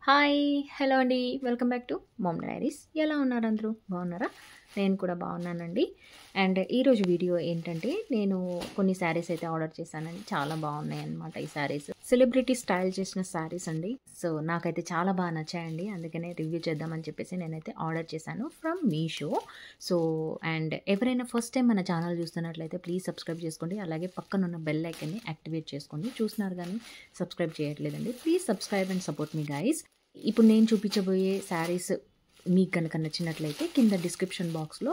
Hi! Hello అండి. Welcome back to mom diaries. ఎలా ఉన్నారు అందరూ? బాగున్నారా? నేను కూడా బాగున్నానండి. అండ్ ఈరోజు వీడియో ఏంటంటే, నేను కొన్ని శారీస్ అయితే ఆర్డర్ చేశానండి. చాలా బాగున్నాయన్నమాట ఈ శారీస్. సెలబ్రిటీ స్టైల్ చేసిన శారీస్ అండి. సో, నాకైతే చాలా బాగా నచ్చాయండి. అందుకనే రివ్యూ చేద్దామని చెప్పేసి నేనైతే ఆర్డర్ చేశాను ఫ్రమ్ మీషో. సో, అండ్ ఎవరైనా ఫస్ట్ టైం మన ఛానల్ చూస్తున్నట్లయితే ప్లీజ్ సబ్స్క్రైబ్ చేసుకోండి. అలాగే పక్కనున్న బెల్ ఐకాన్ని యాక్టివేట్ చేసుకోండి. చూస్తున్నారు కానీ సబ్స్క్రైబ్ చేయట్లేదండి. Please subscribe and support me guys. ఇప్పుడు నేను చూపించబోయే శారీస్ మీకు కనుక నచ్చినట్లయితే కింద డిస్క్రిప్షన్ బాక్స్లో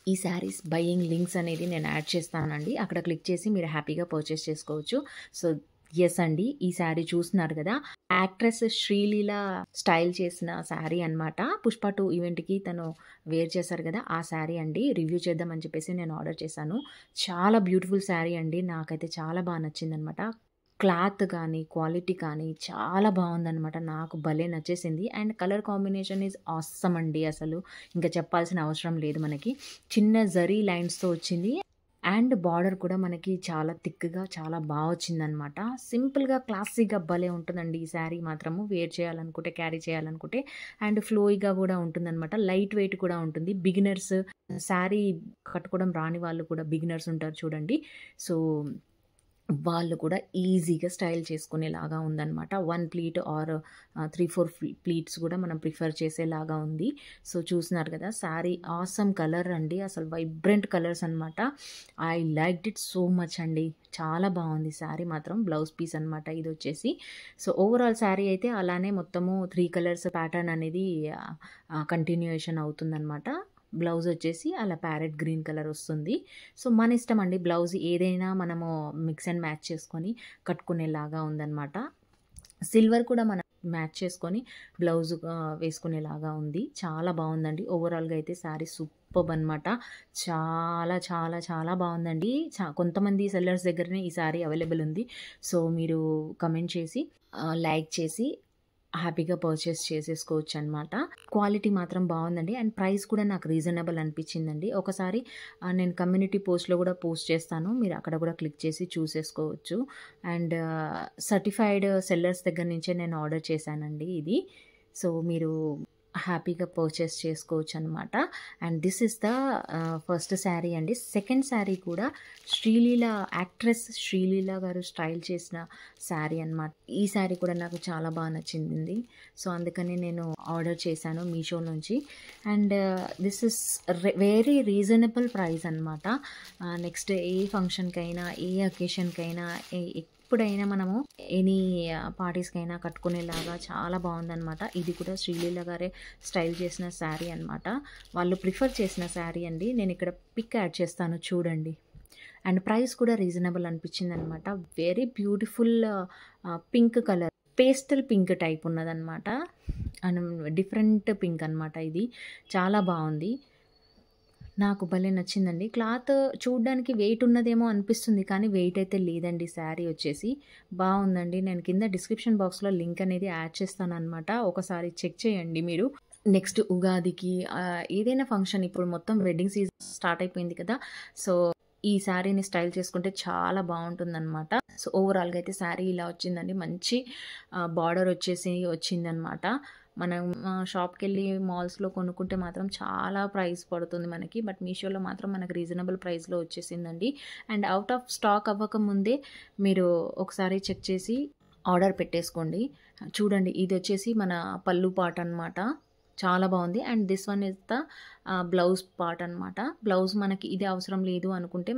ఈ శారీస్ బయ్యింగ్ లింక్స్ అనేది నేను యాడ్ చేస్తానండి. అక్కడ క్లిక్ చేసి మీరు హ్యాపీగా పర్చేస్ చేసుకోవచ్చు. సో ఎస్ అండి, ఈ శారీ చూస్తున్నారు కదా, యాక్ట్రెస్ శ్రీలీల స్టైల్ చేసిన శారీ అనమాట. పుష్ప 2 ఈవెంట్కి తను వేర్ చేశారు కదా, ఆ శారీ అండి. రివ్యూ చేద్దామని చెప్పేసి నేను ఆర్డర్ చేశాను. చాలా బ్యూటిఫుల్ శారీ అండి. నాకైతే చాలా బాగా నచ్చింది అనమాట. క్లాత్ కానీ క్వాలిటీ కానీ చాలా బాగుందనమాట. నాకు భలే నచ్చేసింది. And colour combination is awesome అండి. అసలు ఇంకా చెప్పాల్సిన అవసరం లేదు. మనకి చిన్న జరీ లైన్స్తో వచ్చింది. అండ్ బార్డర్ కూడా మనకి చాలా థిక్గా చాలా బాగా వచ్చిందనమాట. సింపుల్గా క్లాసీగా భలే ఉంటుందండి ఈ శారీ మాత్రము. వేర్ చేయాలనుకుంటే, క్యారీ చేయాలనుకుంటే, అండ్ ఫ్లోయిగా కూడా ఉంటుందన్నమాట. లైట్ వెయిట్ కూడా ఉంటుంది. బిగినర్స్, శారీ కట్టుకోవడం రాని వాళ్ళు కూడా బిగినర్స్ ఉంటారు చూడండి. సో వాళ్ళు కూడా ఈజీగా స్టైల్ చేసుకునేలాగా ఉందన్నమాట. 1 ప్లీట్ ఆర్ 3-4 ప్లీట్స్ కూడా మనం ప్రిఫర్ చేసేలాగా ఉంది. సో చూస్తున్నారు కదా, శారీ ఆసమ్ కలర్ అండి. అసలు వైబ్రెంట్ కలర్స్ అనమాట. I liked it so much అండి. చాలా బాగుంది శారీ మాత్రం. బ్లౌజ్ పీస్ అనమాట ఇది వచ్చేసి. సో ఓవరాల్ శారీ అయితే అలానే మొత్తము 3 కలర్స్ ప్యాటర్న్ అనేది కంటిన్యూయేషన్ అవుతుందన్నమాట. బ్లౌజ్ వచ్చేసి అలా ప్యారెట్ గ్రీన్ కలర్ వస్తుంది. సో మన ఇష్టం అండి, బ్లౌజ్ ఏదైనా మనము మిక్స్ అండ్ మ్యాచ్ చేసుకొని కట్టుకునేలాగా ఉందన్నమాట. సిల్వర్ కూడా మనం మ్యాచ్ చేసుకొని బ్లౌజ్ వేసుకునేలాగా ఉంది. చాలా బాగుందండి. ఓవరాల్గా అయితే శారీ సూపర్బ్ అనమాట. చాలా చాలా చాలా బాగుందండి. కొంతమంది సెల్లర్స్ దగ్గరనే ఈ శారీ అవైలబుల్ ఉంది. సో మీరు కమెంట్ చేసి లైక్ చేసి హ్యాపీగా పర్చేస్ చేసేసుకోవచ్చు అనమాట. క్వాలిటీ మాత్రం బాగుందండి. అండ్ ప్రైస్ కూడా నాకు రీజనబుల్ అనిపించిందండి. ఒకసారి నేను కమ్యూనిటీ పోస్ట్లో కూడా పోస్ట్ చేస్తాను, మీరు అక్కడ కూడా క్లిక్ చేసి చూసేసుకోవచ్చు. అండ్ సర్టిఫైడ్ సెల్లర్స్ దగ్గర నుంచే నేను ఆర్డర్ చేశానండి ఇది. సో మీరు హ్యాపీగా పర్చేస్ చేసుకోవచ్చు అనమాట. And this is the first sari అండి. సెకండ్ శారీ కూడా శ్రీలీల, యాక్ట్రెస్ శ్రీలీల గారు స్టైల్ చేసిన శారీ అనమాట. ఈ శారీ కూడా నాకు చాలా బాగా నచ్చింది. సో అందుకని నేను ఆర్డర్ చేశాను మీషో నుంచి. And this is very reasonable price అనమాట. నెక్స్ట్ ఏ ఫంక్షన్కైనా, ఏ అకేషన్కైనా, ఎప్పుడైనా మనము ఎనీ పార్టీస్కైనా కట్టుకునేలాగా చాలా బాగుందనమాట. ఇది కూడా శ్రీలీల గారే స్టైల్ చేసిన శారీ అనమాట. వాళ్ళు ప్రిఫర్ చేసిన శారీ అండి. నేను ఇక్కడ పిక్ యాడ్ చేస్తాను చూడండి. అండ్ ప్రైస్ కూడా రీజనబుల్ అనిపించింది అనమాట. Very beautiful pink colour, pastel pink type ఉన్నదనమాట. అండ్ డిఫరెంట్ పింక్ అనమాట. ఇది చాలా బాగుంది. నాకు భలే నచ్చిందండి. క్లాత్ చూడడానికి వెయిట్ ఉన్నదేమో అనిపిస్తుంది, కానీ వెయిట్ అయితే లేదండి. శారీ వచ్చేసి బాగుందండి. నేను కింద డిస్క్రిప్షన్ బాక్స్లో లింక్ అనేది యాడ్ చేస్తాను అనమాట. ఒకసారి చెక్ చేయండి మీరు. నెక్స్ట్ ఉగాదికి ఏదైనా ఫంక్షన్, ఇప్పుడు మొత్తం వెడ్డింగ్ సీజన్ స్టార్ట్ అయిపోయింది కదా, సో ఈ శారీని స్టైల్ చేసుకుంటే చాలా బాగుంటుందన్నమాట. సో ఓవరాల్గా అయితే శారీ ఇలా వచ్చిందండి. మంచి బార్డర్ వచ్చేసి వచ్చిందనమాట. మనం షాప్కి వెళ్ళి మాల్స్లో కొనుక్కుంటే మాత్రం చాలా ప్రైస్ పడుతుంది మనకి, బట్ మీషోలో మాత్రం మనకు రీజనబుల్ ప్రైస్లో వచ్చేసిందండి. అండ్ అవుట్ ఆఫ్ స్టాక్ అవ్వకముందే మీరు ఒకసారి చెక్ చేసి ఆర్డర్ పెట్టేసుకోండి. చూడండి, ఇది వచ్చేసి మన పళ్ళు పార్ట్ అనమాట. చాలా బాగుంది. And this one is the blouse part అనమాట. బ్లౌజ్ మనకి ఇది అవసరం లేదు అనుకుంటే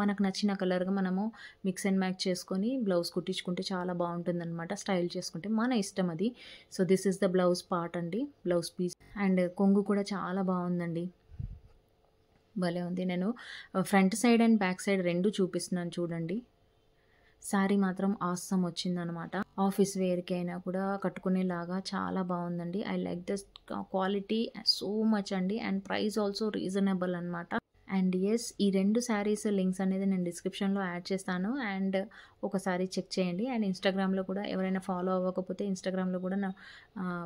మనకు నచ్చిన కలర్గా మనము మిక్స్ అండ్ మ్యాచ్ చేసుకొని బ్లౌజ్ కుట్టించుకుంటే చాలా బాగుంటుంది అనమాట. స్టైల్ చేసుకుంటే మన ఇష్టం అది. So this is the blouse part అండి, బ్లౌజ్ పీస్. అండ్ కొంగు కూడా చాలా బాగుందండి, భలే ఉంది. నేను front side and back side రెండు చూపిస్తున్నాను చూడండి. శారీ మాత్రం ఆసమ్ వచ్చిందనమాట. ఆఫీస్ వేర్కి అయినా కూడా కట్టుకునేలాగా చాలా బాగుందండి. I like this quality so much అండి. అండ్ ప్రైస్ ఆల్సో రీజనబుల్ అనమాట. అండ్ ఎస్, ఈ రెండు శారీస్ లింక్స్ అనేది నేను డిస్క్రిప్షన్లో యాడ్ చేస్తాను. అండ్ ఒకసారి చెక్ చేయండి. అండ్ ఇన్స్టాగ్రామ్లో కూడా ఎవరైనా ఫాలో అవ్వకపోతే ఇన్స్టాగ్రామ్లో కూడా నా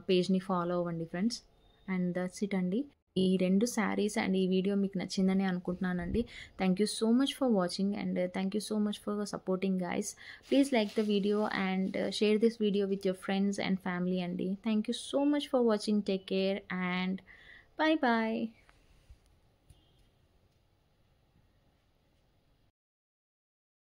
పేజ్ని ఫాలో అవ్వండి ఫ్రెండ్స్. అండ్ దట్స్ ఇట్ అండి. ఈ 2 శారీస్ అండ్ ఈ వీడియో మీకు నచ్చిందని అనుకుంటున్నానండి. Thank you so much for watching and thank you so much for supporting guys. Please like the video and share this video with your friends and family అండి. Thank you so much for watching. Take care and bye bye.